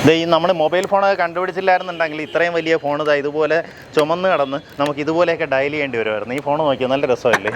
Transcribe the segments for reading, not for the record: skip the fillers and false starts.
ഇത് ഈ നമ്മൾ മൊബൈൽ ഫോണൊക്കെ കണ്ടുപിടിച്ചില്ലായിരുന്നുണ്ടെങ്കിൽ ഇത്രയും വലിയ ഫോൺ ഇതാ ഇതുപോലെ ചുമന്ന് കിടന്ന് നമുക്ക് ഇതുപോലെയൊക്കെ ഡയൽ ചെയ്യേണ്ടി വരുമായിരുന്നു. ഈ ഫോൺ നോക്കിയാൽ നല്ല രസമല്ലേ.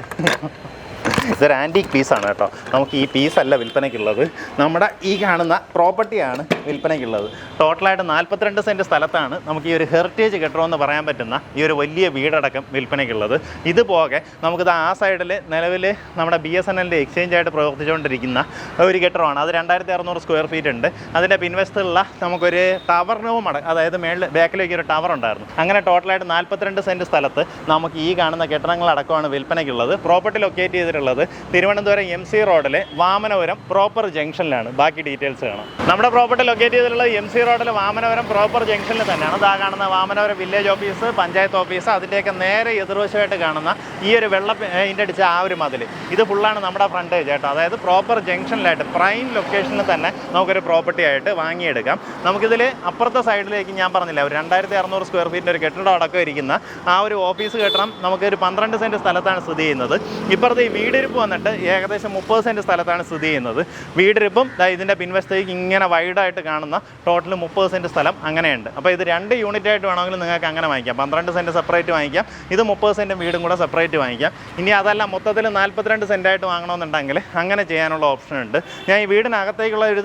ഇതൊരു ആൻറ്റീക്ക് പീസാണ് കേട്ടോ. നമുക്ക് ഈ പീസല്ല വിൽപ്പനയ്ക്കുള്ളത്, നമ്മുടെ ഈ കാണുന്ന പ്രോപ്പർട്ടിയാണ് വിൽപ്പനയ്ക്കുള്ളത്. ടോട്ടലായിട്ട് 42 സെൻറ്റ് സ്ഥലത്താണ് നമുക്ക് ഈ ഒരു ഹെറിറ്റേജ് കെട്ടിടമെന്ന് പറയാൻ പറ്റുന്ന ഈ ഒരു വലിയ വീടടക്കം വിൽപ്പനയ്ക്കുള്ളത്. ഇതുപോകെ നമുക്കിത് ആ സൈഡിൽ നിലവിൽ നമ്മുടെ BSNLൻ്റെ എക്സ്ചേഞ്ചായിട്ട് പ്രവർത്തിച്ചുകൊണ്ടിരിക്കുന്ന ഒരു കെട്ടിടമാണ്. അത് 2600 സ്ക്വയർ ഫീറ്റ് ഉണ്ട്. അതിൻ്റെ പിൻവശത്തുള്ള നമുക്കൊരു ടവർ റൂം അതായത് മേളിൽ ബാക്കിലേക്ക് ഒരു ടവർ ഉണ്ടായിരുന്നു. അങ്ങനെ ടോട്ടലായിട്ട് 42 സെൻറ്റ് സ്ഥലത്ത് നമുക്ക് ഈ കാണുന്ന കെട്ടിടങ്ങളടക്കമാണ് വിൽപ്പനയ്ക്കുള്ളത്. പ്രോപ്പർട്ടി ലൊക്കേറ്റ് ചെയ്തിട്ടുള്ളത് തിരുവനന്തപുരം MC റോഡിലെ വാമനപുരം പ്രോപ്പർ ജംഗ്ഷനിലാണ്. ബാക്കി ഡീറ്റെയിൽസ് കാണാം. നമ്മുടെ പ്രോപ്പർട്ടി ലൊക്കേറ്റ് ചെയ്തിട്ടുള്ളത് MC റോഡിലെ വാമനപുരം പ്രോപ്പർ ജംഗ്ഷനിൽ തന്നെയാണ്. ഇതാ കാണുന്ന Vamanapuram village office, panchayat office, അതിൻ്റെയൊക്കെ നേരെ എതിർവശമായിട്ട് കാണുന്ന ഈ ഒരു വെള്ള പെയിൻ്റ് അടിച്ച ആ ഒരു മതിൽ, ഇത് ഫുള്ളാണ് നമ്മുടെ ഫ്രണ്ടേജ് കേട്ടോ. അതായത് പ്രോപ്പർ ജംഗ്ഷനിലായിട്ട് പ്രൈം ലൊക്കേഷനിൽ തന്നെ നമുക്കൊരു പ്രോപ്പർട്ടി ആയിട്ട് വാങ്ങിയെടുക്കാം. നമുക്കിതിൽ അപ്പുറത്തെ സൈഡിലേക്ക് ഞാൻ പറഞ്ഞില്ല ഒരു 2600 സ്ക്വയർ ഫീറ്റിൻ്റെ ഒരു കെട്ടിടം അടക്കം ഇരിക്കുന്ന ആ ഒരു ഓഫീസ് കെട്ടിടം നമുക്കൊരു 12 സെൻറ്റ് സ്ഥലത്താണ് സ്ഥിതി ചെയ്യുന്നത്. ഇപ്പുറത്ത് ഈ വീടിരിപ്പ് വന്നിട്ട് ഏകദേശം 30 സെൻറ്റ് സ്ഥലത്താണ് സ്ഥിതി ചെയ്യുന്നത്. വീടിരിപ്പും ഇതിൻ്റെ പിൻവശത്തേക്ക് ഇങ്ങനെ വൈഡായിട്ട് കാണുന്ന ടോട്ടൽ 30 സെൻറ്റ് സ്ഥലം അങ്ങനെയുണ്ട്. അപ്പോൾ ഇത് 2 യൂണിറ്റ് ആയിട്ട് വേണമെങ്കിൽ നിങ്ങൾക്ക് അങ്ങനെ വാങ്ങിക്കാം. 12 സെൻറ്റ് സെപ്പറേറ്റ് വാങ്ങിക്കാം, ഇത് 30 സെൻറ്റ് വീടും കൂടെ സെപ്പറേറ്റ് വാങ്ങിക്കാം. ഇനി അതല്ല മൊത്തത്തിൽ 42 സെൻറ്റായിട്ട് വാങ്ങണമെന്നുണ്ടെങ്കിൽ അങ്ങനെ ചെയ്യാനുള്ള ഓപ്ഷൻ ഉണ്ട്. ഞാൻ ഈ വീടിനകത്തേക്കുള്ള ഒരു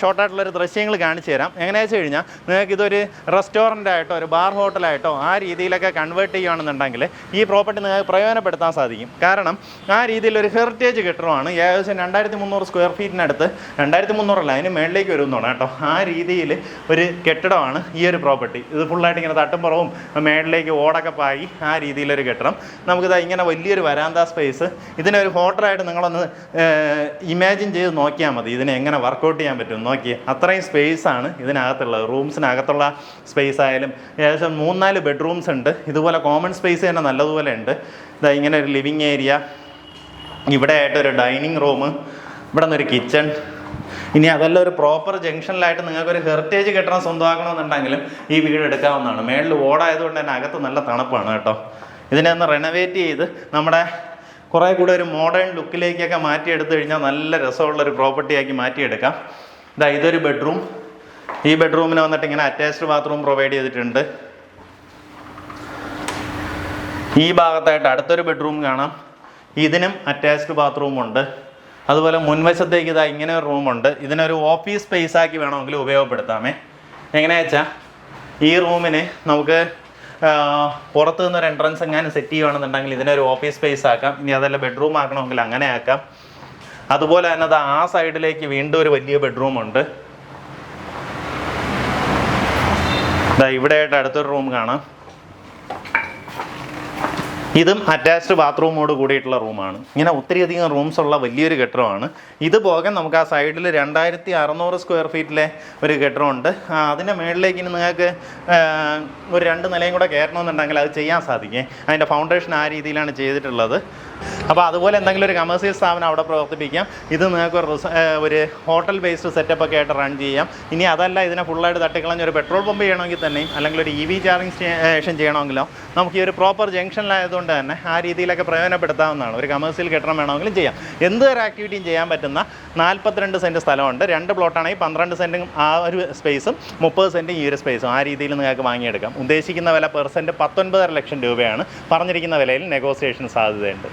ഷോർട്ടായിട്ടുള്ളൊരു ദൃശ്യങ്ങൾ കാണിച്ചു തരാം. എങ്ങനെയാണെന്ന് വെച്ച് കഴിഞ്ഞാൽ നിങ്ങൾക്ക് ഇതൊരു റെസ്റ്റോറൻ്റ് ആയിട്ടോ ഒരു ബാർ ഹോട്ടലായിട്ടോ ആ രീതിയിലൊക്കെ കൺവേർട്ട് ചെയ്യുകയാണെന്നുണ്ടെങ്കിൽ ഈ പ്രോപ്പർട്ടി നിങ്ങൾക്ക് പ്രയോജനപ്പെടുത്താൻ സാധിക്കും. കാരണം ആ രീതിയിലൊരു ഹെറിറ്റേജ് കെട്ടിടമാണ്. ഏകദേശം 2300 സ്ക്വയർ ഫീറ്റിനടുത്ത്, 2300 അല്ല അതിന് മേളിലേക്ക് വരുന്നതാണ് കേട്ടോ. ആ രീതിയിൽ ഒരു കെട്ടിടമാണ് ഈ ഒരു പ്രോപ്പർട്ടി. ഇത് ഫുള്ളായിട്ട് ഇങ്ങനെ തട്ടുംപുറവും മേളിലേക്ക് ഓടൊക്കെ പായി ആ രീതിയിലൊരു കെട്ടിടം. നമുക്കിത് ഇങ്ങനെ വലിയൊരു വരാന്ത സ്പേസ്. ഇതിനൊരു ഹോട്ടലായിട്ട് നിങ്ങളൊന്ന് ഇമാജിൻ ചെയ്ത് നോക്കിയാൽ മതി ഇതിനെ എങ്ങനെ വർക്കൗട്ട് ചെയ്യാൻ പറ്റും. നോക്കിയേ, അത്രയും സ്പേസാണ് ഇതിനകത്തുള്ളത്. റൂംസിനകത്തുള്ള സ്പേസ് ആയാലും ഏകദേശം 3-4 ബെഡ്റൂംസ് ഉണ്ട്. ഇതുപോലെ കോമൺ സ്പേസ് തന്നെ നല്ലതുപോലെ ഉണ്ട്. ഇങ്ങനെ ഒരു ലിവിങ് ഏരിയ, ഇവിടെ ആയിട്ടൊരു ഡൈനിങ് റൂം, ഇവിടെ നിന്നൊരു കിച്ചൺ. ഇനി അതെല്ലാം ഒരു പ്രോപ്പർ ജംഗ്ഷനിലായിട്ട് നിങ്ങൾക്കൊരു ഹെറിറ്റേജ് കെട്ടിടം സ്വന്തമാക്കണമെന്നുണ്ടെങ്കിലും ഈ വീട് എടുക്കാവുന്നതാണ്. മേളിൽ ഓടായതുകൊണ്ട് തന്നെ അകത്ത് നല്ല തണുപ്പാണ് കേട്ടോ. ഇതിനെ ഒന്ന് റെനോവേറ്റ് ചെയ്ത് നമ്മുടെ കുറേ കൂടെ ഒരു മോഡേൺ ലുക്കിലേക്കൊക്കെ മാറ്റിയെടുത്തു കഴിഞ്ഞാൽ നല്ല രസമുള്ളൊരു പ്രോപ്പർട്ടിയാക്കി മാറ്റിയെടുക്കാം. ഇതൊരു ബെഡ്റൂം. ഈ ബെഡ്റൂമിന് വന്നിട്ട് ഇങ്ങനെ അറ്റാച്ച്ഡ് ബാത്റൂം പ്രൊവൈഡ് ചെയ്തിട്ടുണ്ട്. ഈ ഭാഗത്തായിട്ട് അടുത്തൊരു ബെഡ്റൂം കാണാം. ഇതിനും അറ്റാച്ച്ഡ് ബാത്റൂമുണ്ട്. അതുപോലെ മുൻവശത്തേക്ക് ഇങ്ങനെ ഒരു റൂമുണ്ട്. ഇതിനൊരു ഓഫീസ് സ്പേസ് ആക്കി വേണമെങ്കിൽ ഉപയോഗപ്പെടുത്താമേ. എങ്ങനെയാ വെച്ചാൽ ഈ റൂമിന് നമുക്ക് പുറത്തു നിന്നൊരു എൻട്രൻസ് എങ്ങാനും സെറ്റ് ചെയ്യുകയാണെന്നുണ്ടെങ്കിൽ ഇതിനൊരു ഓഫീസ് സ്പേസ് ആക്കാം. ഇനി അതല്ല ബെഡ്റൂം ആക്കണമെങ്കിൽ അങ്ങനെ ആക്കാം. അതുപോലെ തന്നെ ആ സൈഡിലേക്ക് വീണ്ടും ഒരു വലിയ ബെഡ്റൂമുണ്ട്. ഇവിടെ ആയിട്ട് അടുത്തൊരു റൂം കാണാം. ഇതും അറ്റാച്ച്ഡ് ബാത്റൂമോട് കൂടിയിട്ടുള്ള റൂമാണ്. ഇങ്ങനെ ഒത്തിരിയധികം റൂംസ് ഉള്ള വലിയൊരു കെട്ടിടമാണ്. ഇതുപോകെ നമുക്ക് ആ സൈഡിൽ 2600 സ്ക്വയർ ഫീറ്റിലെ ഒരു കെട്ടിടമുണ്ട്. അതിൻ്റെ മുകളിലേക്ക് ഇനി നിങ്ങൾക്ക് ഒരു 2 നിലയും കൂടെ കയറണമെന്നുണ്ടെങ്കിൽ അത് ചെയ്യാൻ സാധിക്കും. അതിൻ്റെ ഫൗണ്ടേഷൻ ആ രീതിയിലാണ് ചെയ്തിട്ടുള്ളത്. അപ്പോൾ അതുപോലെ എന്തെങ്കിലും ഒരു കമേഴ്സ്യൽ സ്ഥാപനം അവിടെ പ്രവർത്തിപ്പിക്കാം. ഇത് നിങ്ങൾക്ക് ഒരു ഹോട്ടൽ ബേസ്ഡ് സെറ്റപ്പ് ഒക്കെ ആയിട്ട് റൺ ചെയ്യാം. ഇനി അതല്ല ഇതിനെ ഫുള്ളായിട്ട് തട്ടിക്കളഞ്ഞ് ഒരു പെട്രോൾ പമ്പ് ചെയ്യണമെങ്കിൽ തന്നെയും അല്ലെങ്കിൽ ഒരു EV ചാർജിങ് സ്റ്റേഷൻ ചെയ്യണമെങ്കിലോ നമുക്ക് ഈ ഒരു പ്രോപ്പർ ജംഗ്ഷനിലായതുകൊണ്ട് തന്നെ ആ രീതിയിലൊക്കെ പ്രയോജനപ്പെടുത്താവുന്നതാണ്. ഒരു കമേഴ്സ്യൽ കെട്ടിടം വേണമെങ്കിലും ചെയ്യാം. എന്തൊരു ആക്ടിവിറ്റിയും ചെയ്യാൻ പറ്റുന്ന 42 സെൻറ്റ് സ്ഥലമുണ്ട്. 2 പ്ലോട്ടാണെങ്കിൽ 12 സെൻറ്റും ആ ഒരു സ്പേസും 30 സെൻറ്റും ഈ ഒരു സ്പേസും ആ രീതിയിൽ നിങ്ങൾക്ക് വാങ്ങിയെടുക്കാം. ഉദ്ദേശിക്കുന്ന വില പെർ സെൻറ്റ് 19.5 ലക്ഷം രൂപയാണ്. പറഞ്ഞിരിക്കുന്ന വിലയിൽ നെഗോസിയേഷൻ സാധ്യതയുണ്ട്.